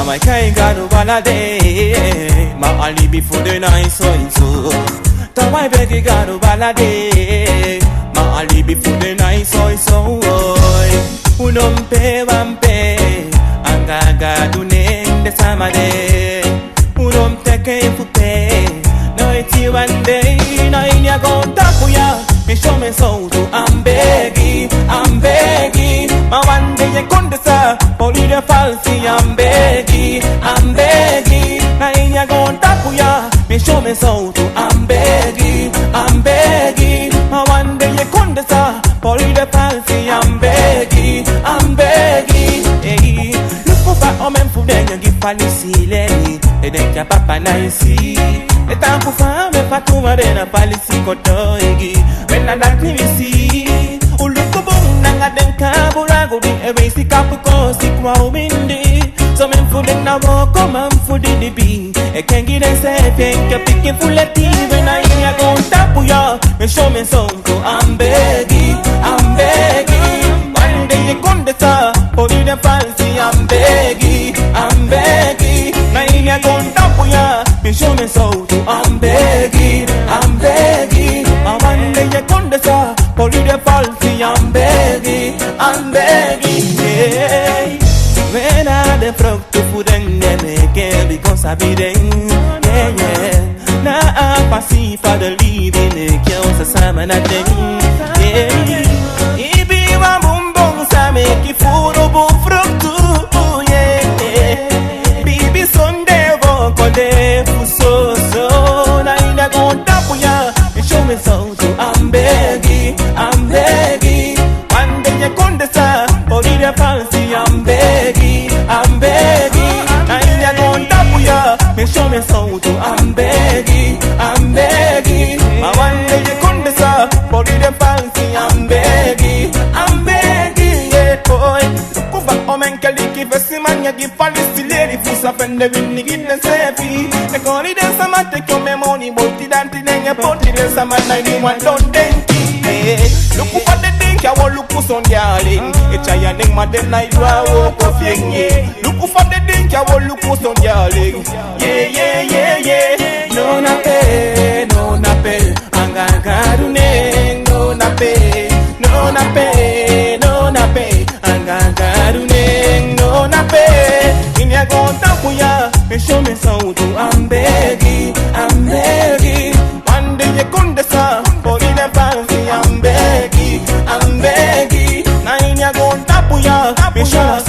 my kaigaro balade, my alibi for the night so into. Tawai begi garo balade, my alibi for the night so so. Unompe wampe, angaga dunen de samade. Unom teke fupe, no iti one day, no inya go takuya. Me show me so to I'm begging, my one day you kondesa, only the falsi I'm begging, na inya go takuya. Me show me so to I'm begging, my one day you kondesa, only the falsi I'm begging, hey. Look over omen fu den you give falsi leni, e den ya papa na isi. E tanku fa me fatuma de na falsi koto egi. That we see, uluko bong nanga den kaburago di erase kapuko sikwa umindi. So men food na woko man food di be. E kengi den se penka picking full of tea when I hear go tapu ya. Me show me so I'm begging. One day you come the star, for you the fancy I'm begging. Na hear go tapu ya. Me show me so I'm begging. One day you come the star, for you the fancy I'm begging. Yeah. When I the frog to food and they make it because I be them. Yeah. Now I pass for the living, the kills a salmon at them. Yeah. If you want boom, I make it food or boom frog too. Yeah. Baby Sunday walk on there for so. Now I go tap ya. You show me so too. I'm begging. One day you come the star, or did you fancy I'm begging. Now you go tap ya. Me show me so too. I'm begging. My one day you come the star, or did you fancy I'm begging. Yeah, boy. Kuva omen kaliki vesi man ya give fancy lady fusa pende winni gidden sefi. The callie den sama take your memory, but it don't then your body den sama 91 don't denki. Look for the thing ya won't look for darling. It's a young man then I walk off yeah. Look for the thing ya won't look for darling. Yeah. No na pe, angagarune. No na pe, angagarune. No na pe, in ya go tapuya. Me show me so to I'm begging. One day you kundesa, for in the fancy I'm begging. Now in ya go tapuya. Me show me